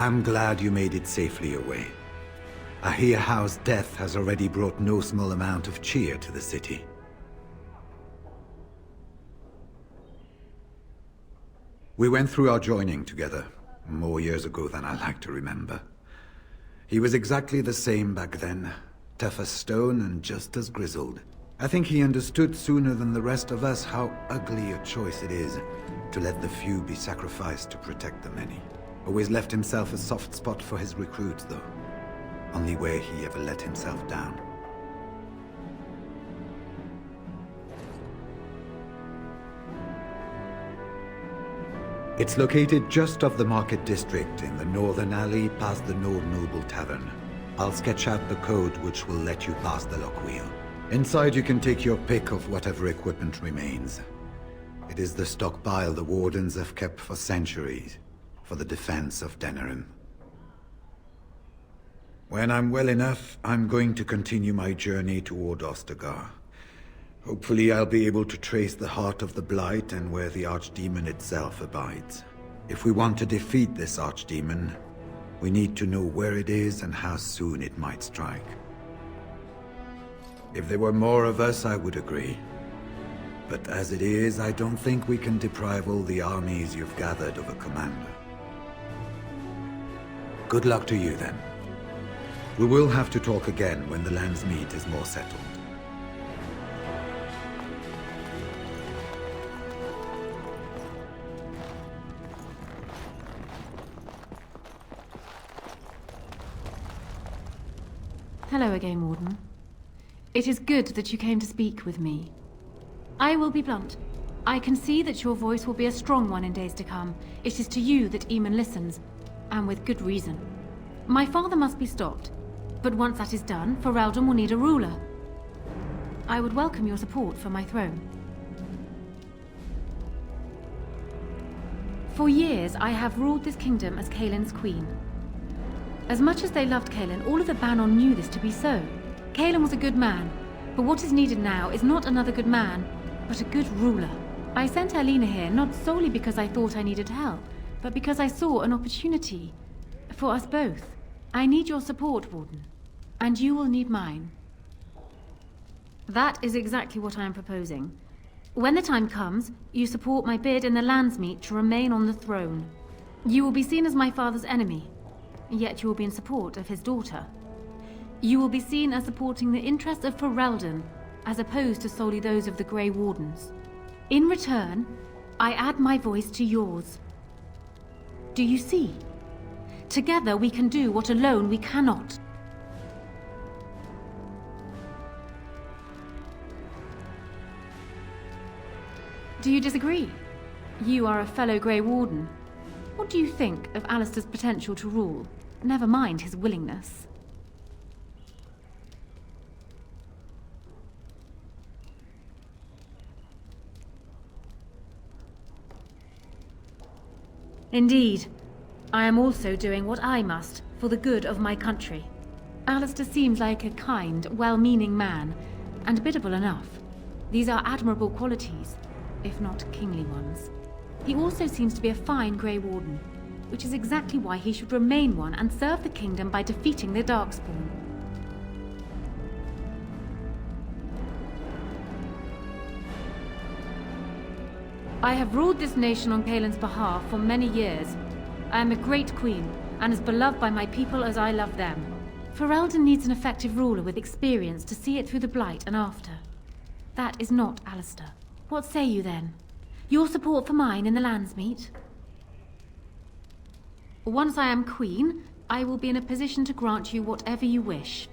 I'm glad you made it safely away. I hear Howe's death has already brought no small amount of cheer to the city. We went through our joining together, more years ago than I like to remember. He was exactly the same back then, tough as stone and just as grizzled. I think he understood sooner than the rest of us how ugly a choice it is to let the few be sacrificed to protect the many. Always left himself a soft spot for his recruits, though. Only way he ever let himself down. It's located just off the Market District in the northern alley past the Nord Noble Tavern. I'll sketch out the code which will let you pass the lock wheel. Inside you can take your pick of whatever equipment remains. It is the stockpile the Wardens have kept for centuries, for the defense of Denerim. When I'm well enough, I'm going to continue my journey toward Ostagar. Hopefully I'll be able to trace the heart of the Blight and where the Archdemon itself abides. If we want to defeat this Archdemon, we need to know where it is and how soon it might strike. If there were more of us, I would agree. But as it is, I don't think we can deprive all the armies you've gathered of a commander. Good luck to you, then. We will have to talk again when the land's meet is more settled. Hello again, Warden. It is good that you came to speak with me. I will be blunt. I can see that your voice will be a strong one in days to come. It is to you that Eamon listens, and with good reason. My father must be stopped, but once that is done, Ferelden will need a ruler. I would welcome your support for my throne. For years, I have ruled this kingdom as Kaelin's queen. As much as they loved Kaelin, all of the Banon knew this to be so. Kaelin was a good man, but what is needed now is not another good man, but a good ruler. I sent Alina here not solely because I thought I needed help, but because I saw an opportunity for us both. I need your support, Warden, and you will need mine. That is exactly what I am proposing. When the time comes, you support my bid in the Landsmeet to remain on the throne. You will be seen as my father's enemy, yet you will be in support of his daughter. You will be seen as supporting the interests of Ferelden, as opposed to solely those of the Grey Wardens. In return, I add my voice to yours. Do you see? Together we can do what alone we cannot. Do you disagree? You are a fellow Grey Warden. What do you think of Alistair's potential to rule? Never mind his willingness. Indeed. I am also doing what I must for the good of my country. Alistair seems like a kind, well-meaning man, and biddable enough. These are admirable qualities, if not kingly ones. He also seems to be a fine Grey Warden, which is exactly why he should remain one and serve the kingdom by defeating the Darkspawn. I have ruled this nation on Kaelin's behalf for many years. I am a great queen, and as beloved by my people as I love them. Ferelden needs an effective ruler with experience to see it through the Blight and after. That is not Alistair. What say you then? Your support for mine in the Landsmeet? Once I am queen, I will be in a position to grant you whatever you wish.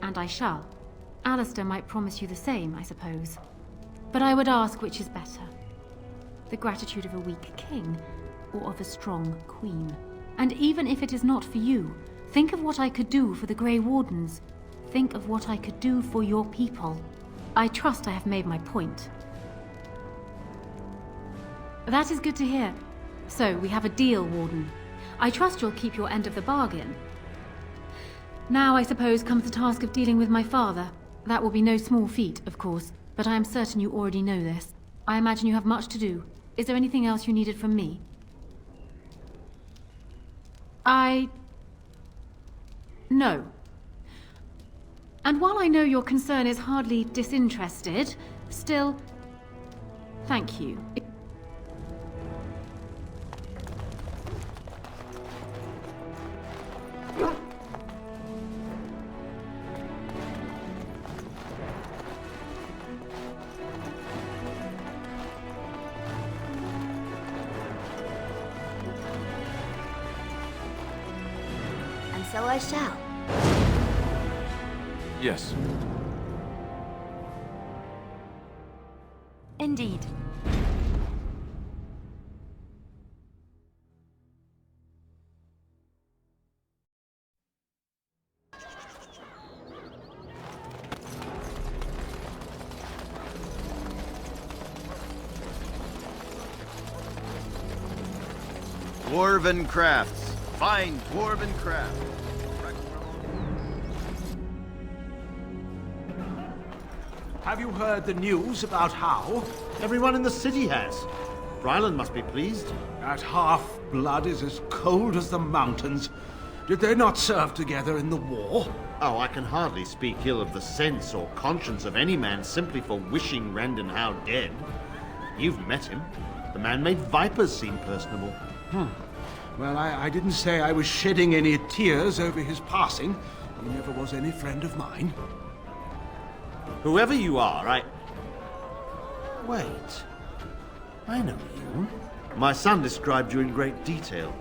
And I shall. Alistair might promise you the same, I suppose. But I would ask which is better. The gratitude of a weak king, or of a strong queen. And even if it is not for you, think of what I could do for the Grey Wardens. Think of what I could do for your people. I trust I have made my point. That is good to hear. So, we have a deal, Warden. I trust you'll keep your end of the bargain. Now, I suppose, comes the task of dealing with my father. That will be no small feat, of course, but I am certain you already know this. I imagine you have much to do. Is there anything else you needed from me? No. And while I know your concern is hardly disinterested, still, thank you. And so I shall. Yes. Indeed. Dwarven crafts. Fine dwarven craft. Have you heard the news about how? Everyone in the city has. Ryland must be pleased. That half-blood is as cold as the mountains. Did they not serve together in the war? Oh, I can hardly speak ill of the sense or conscience of any man simply for wishing Randon Howe dead. You've met him. The man made vipers seem personable. Well, I didn't say I was shedding any tears over his passing. He never was any friend of mine. Whoever you are, Wait. I know you. My son described you in great detail.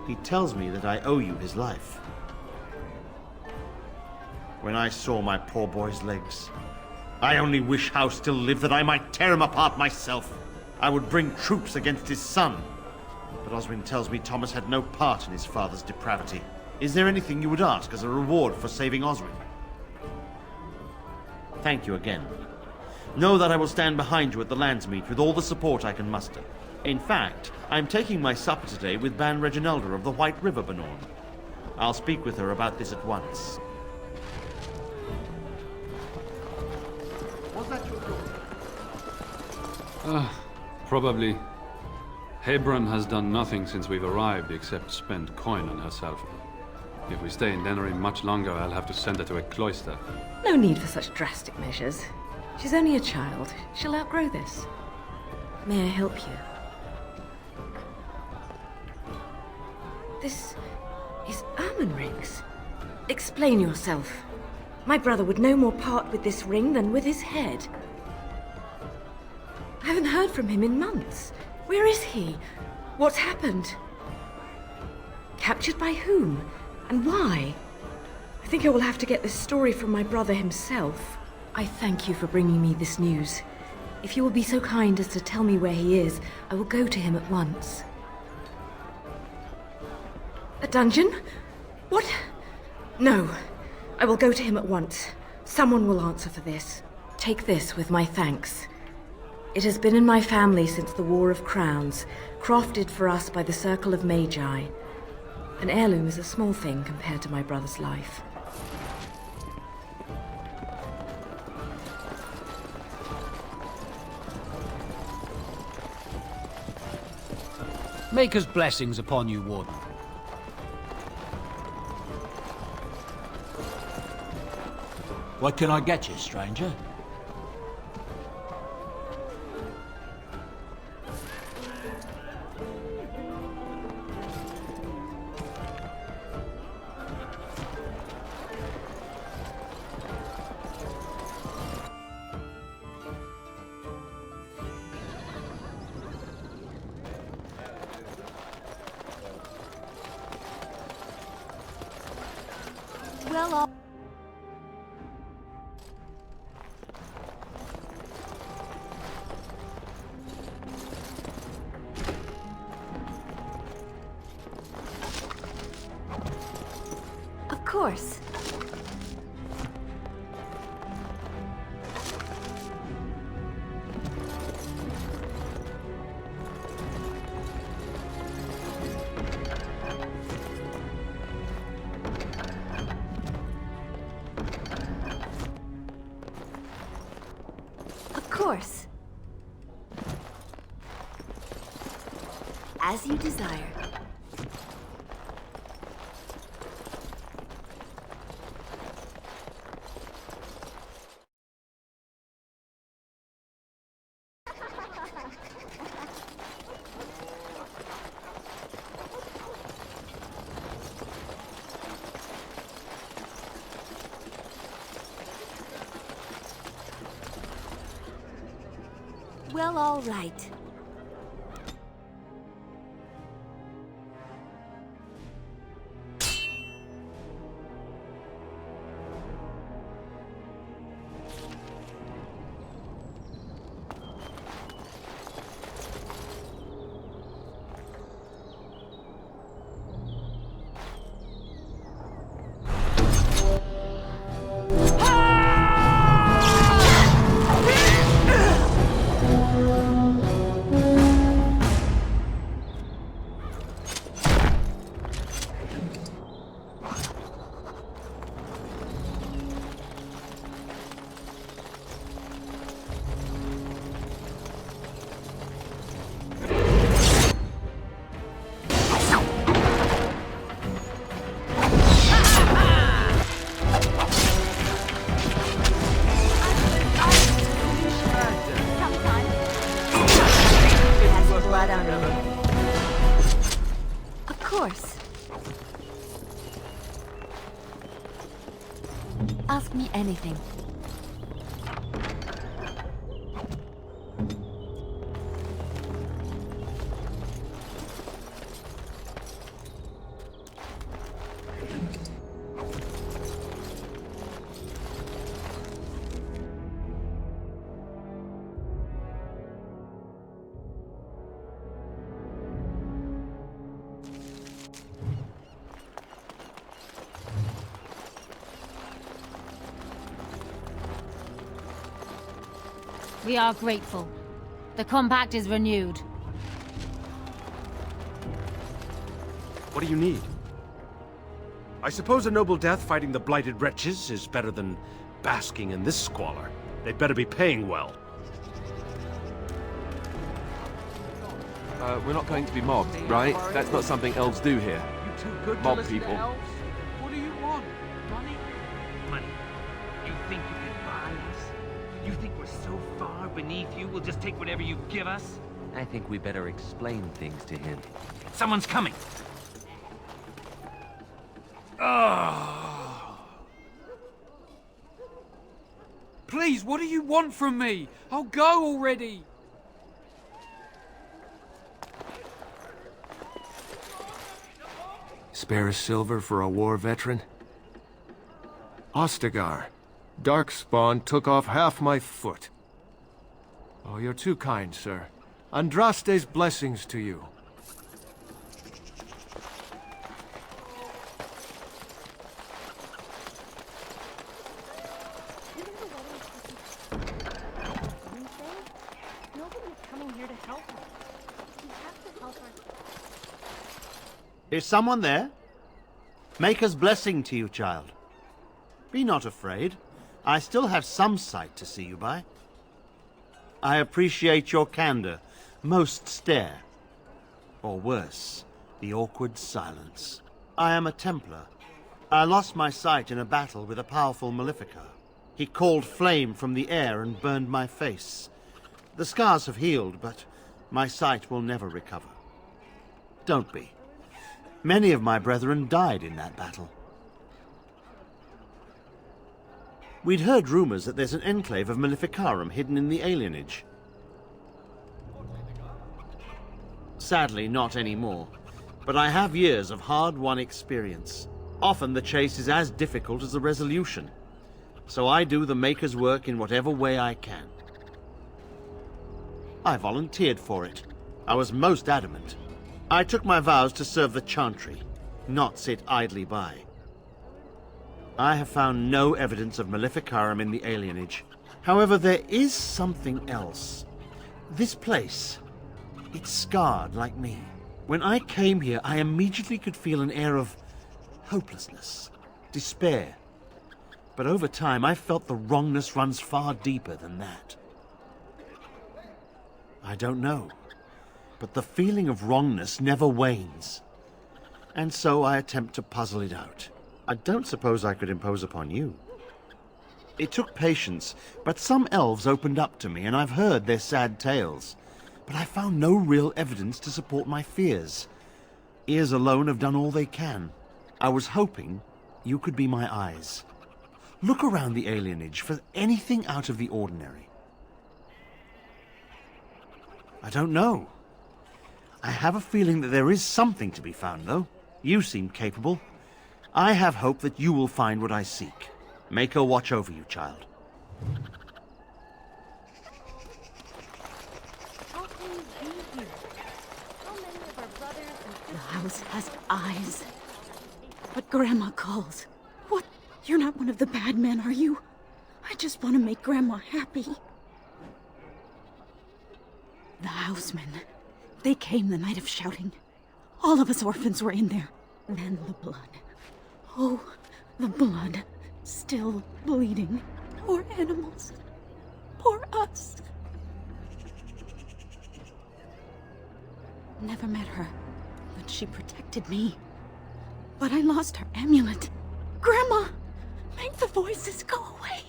He tells me that I owe you his life. When I saw my poor boy's legs, I only wish Howe still lived that I might tear him apart myself. I would bring troops against his son. But Oswin tells me Thomas had no part in his father's depravity. Is there anything you would ask as a reward for saving Oswin? Thank you again. Know that I will stand behind you at the Landsmeet with all the support I can muster. In fact, I'm taking my supper today with Ban Reginalda of the White River Benorn. I'll speak with her about this at once. Was that your daughter? Probably. Hebron has done nothing since we've arrived except spend coin on herself. If we stay in Denery much longer, I'll have to send her to a cloister. No need for such drastic measures. She's only a child. She'll outgrow this. May I help you? This is Ermin rings. Explain yourself. My brother would no more part with this ring than with his head. I haven't heard from him in months. Where is he? What's happened? Captured by whom? And why? I think I will have to get this story from my brother himself. I thank you for bringing me this news. If you will be so kind as to tell me where he is, I will go to him at once. A dungeon? What? No. I will go to him at once. Someone will answer for this. Take this with my thanks. It has been in my family since the War of Crowns, crafted for us by the Circle of Magi. An heirloom is a small thing compared to my brother's life. Maker's blessings upon you, Warden. What can I get you, stranger? Well, of course. Of course. As you desire. Well, all right. Of course. Ask me anything. We are grateful. The compact is renewed. What do you need? I suppose a noble death fighting the blighted wretches is better than basking in this squalor. They'd better be paying well. We're not going to be mobbed, right? That's not something elves do here. You too good to Mob listen people. to elves? What do you want? Money? Money. You think you can buy us? You think we're so far beneath you, we'll just take whatever you give us? I think we better explain things to him. Someone's coming! Please, what do you want from me? I'll go already! Spare a silver for a war veteran? Ostagar, Darkspawn took off half my foot. Oh, you're too kind, sir. Andraste's blessings to you. Is someone there? Maker's blessing to you, child. Be not afraid. I still have some sight to see you by. I appreciate your candor. Most stare. Or worse, the awkward silence. I am a Templar. I lost my sight in a battle with a powerful Maleficar. He called flame from the air and burned my face. The scars have healed, but my sight will never recover. Don't be. Many of my brethren died in that battle. We'd heard rumors that there's an enclave of Maleficarum hidden in the alienage. Sadly, not anymore. But I have years of hard-won experience. Often the chase is as difficult as the resolution. So I do the Maker's work in whatever way I can. I volunteered for it. I was most adamant. I took my vows to serve the Chantry, not sit idly by. I have found no evidence of Maleficarum in the alienage. However, there is something else. This place, it's scarred like me. When I came here, I immediately could feel an air of hopelessness, despair. But over time, I felt the wrongness runs far deeper than that. I don't know. But the feeling of wrongness never wanes. And so I attempt to puzzle it out. I don't suppose I could impose upon you. It took patience, but some elves opened up to me, and I've heard their sad tales. But I found no real evidence to support my fears. Ears alone have done all they can. I was hoping you could be my eyes. Look around the alienage for anything out of the ordinary. I don't know. I have a feeling that there is something to be found, though. You seem capable. I have hope that you will find what I seek. Mako watch over you, child. The house has eyes. But Grandma calls. What? You're not one of the bad men, are you? I just want to make Grandma happy. The housemen. They came the night of shouting. All of us orphans were in there. Then the blood. Oh, the blood. Still bleeding. Poor animals. Poor us. Never met her, but she protected me. But I lost her amulet. Grandma, make the voices go away.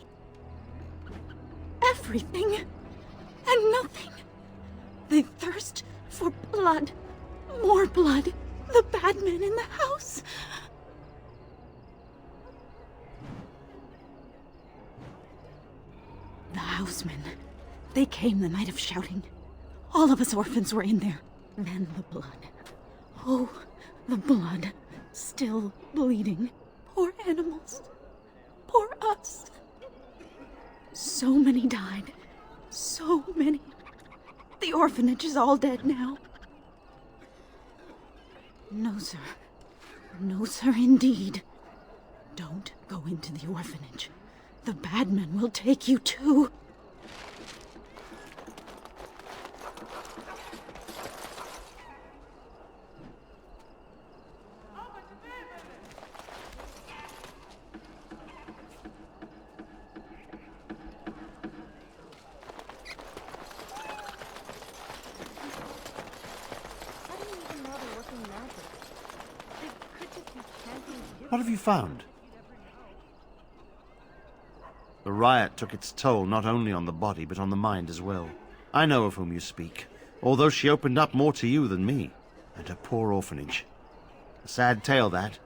Everything and nothing. They thirst for blood. More blood. The bad men in the house. The housemen. They came the night of shouting. All of us orphans were in there. Then the blood. Oh, the blood. Still bleeding. Poor animals. Poor us. So many died. So many. The orphanage is all dead now. No, sir. No, sir, indeed. Don't go into the orphanage. The bad men will take you too. What have you found? The riot took its toll not only on the body, but on the mind as well. I know of whom you speak, although she opened up more to you than me, and her poor orphanage. A sad tale, that.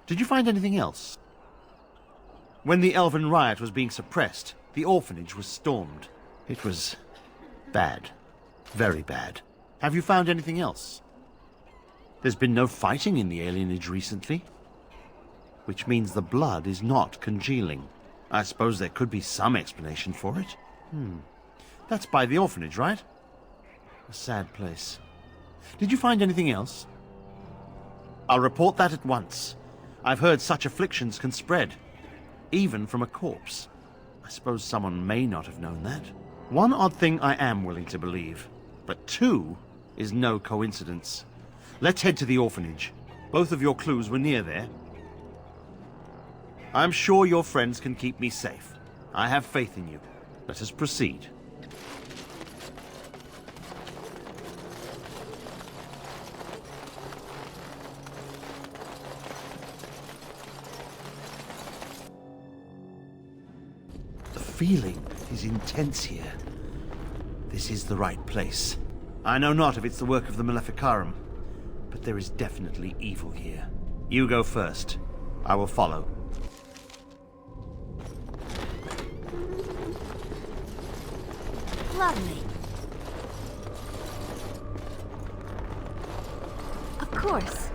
Did you find anything else? When the Elven riot was being suppressed, the orphanage was stormed. It was bad. Very bad. Have you found anything else? There's been no fighting in the alienage recently, which means the blood is not congealing. I suppose there could be some explanation for it. That's by the orphanage, right? A sad place. Did you find anything else? I'll report that at once. I've heard such afflictions can spread, even from a corpse. I suppose someone may not have known that. One odd thing I am willing to believe, but two is no coincidence. Let's head to the orphanage. Both of your clues were near there. I'm sure your friends can keep me safe. I have faith in you. Let us proceed. The feeling is intense here. This is the right place. I know not if it's the work of the Maleficarum, but there is definitely evil here. You go first. I will follow. Lovely. Of course.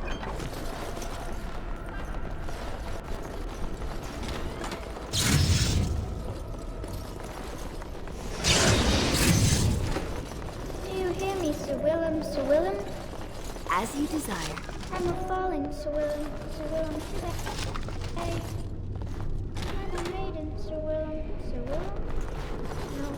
Do you hear me, Sir Willem, Sir Willem? As you desire. I'm a falling, Sir Willem, Sir Willem. I'm a maiden, Sir Willem, Sir Willem. No.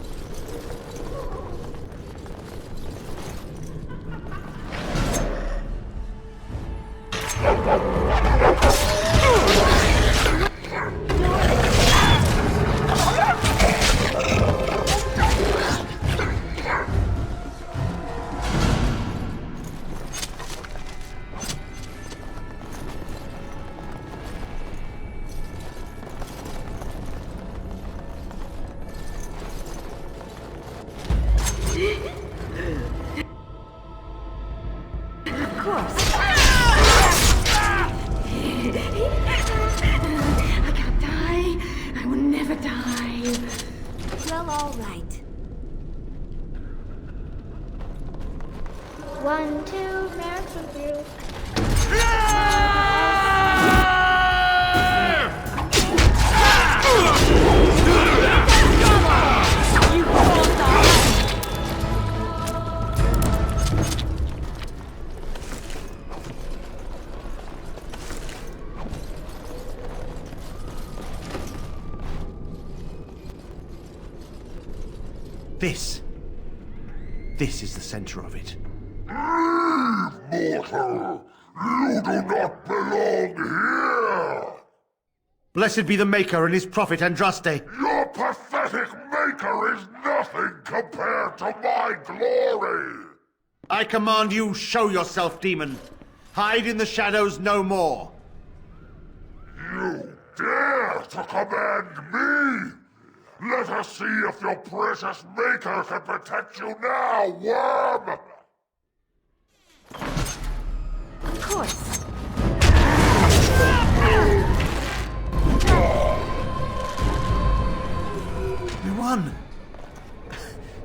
1, 2, merits of you. This is the center of it. Mortal! You do not belong here! Blessed be the Maker and his prophet Andraste. Your pathetic Maker is nothing compared to my glory! I command you, show yourself, demon. Hide in the shadows no more. You dare to command me? Let us see if your precious Maker can protect you now, worm! Of course. We won.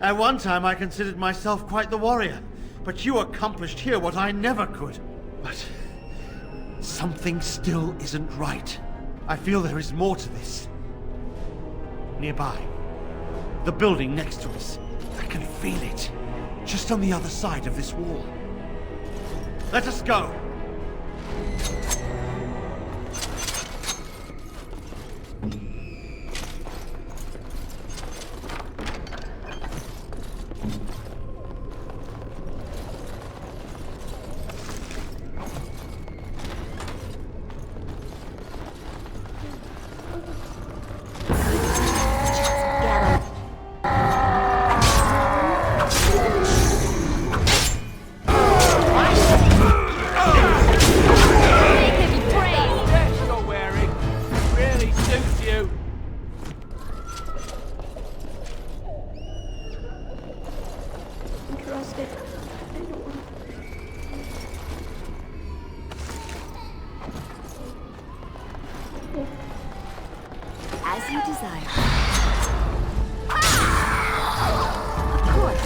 At one time I considered myself quite the warrior, but you accomplished here what I never could. But something still isn't right. I feel there is more to this. Nearby, the building next to us. I can feel it, just on the other side of this wall. Let us go! As you desire. Of course.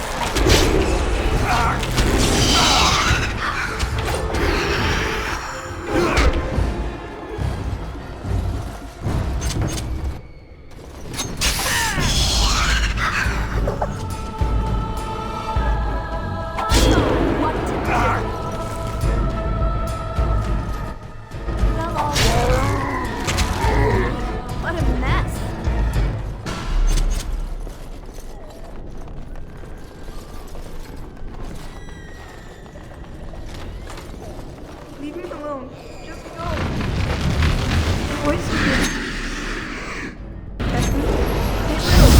What a mess. Leave him alone. Just go. The voice is here. Becky, get real.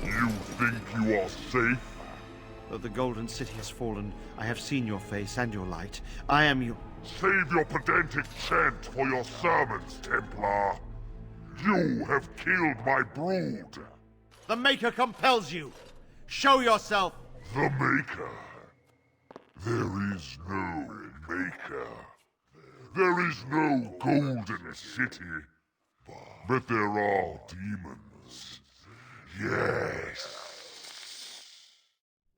You think you are safe? Though the Golden City has fallen, I have seen your face and your light. I am you. Save your pedantic chant for your sermons, Templar. You have killed my brood. The Maker compels you. Show yourself. The Maker? There is no Maker. There is no Golden City. But there are demons. Yes.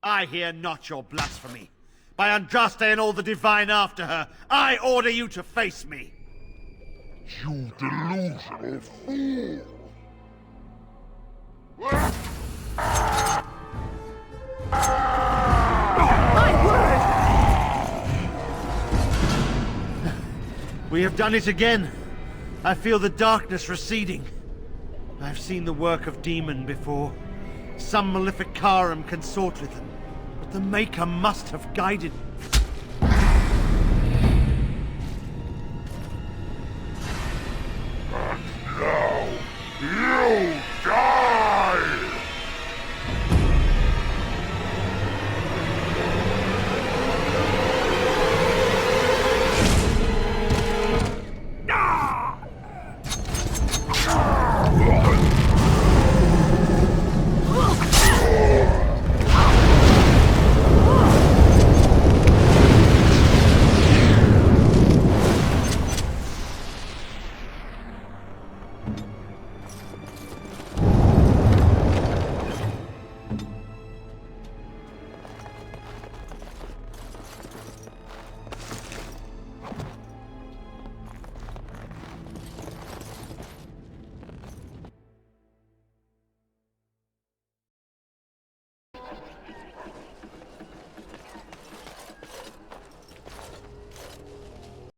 I hear not your blasphemy. By Andraste and all the divine after her, I order you to face me. You delusional fool! My word! We have done it again. I feel the darkness receding. I've seen the work of demon before. Some Maleficarum consort with them. But the Maker must have guided me.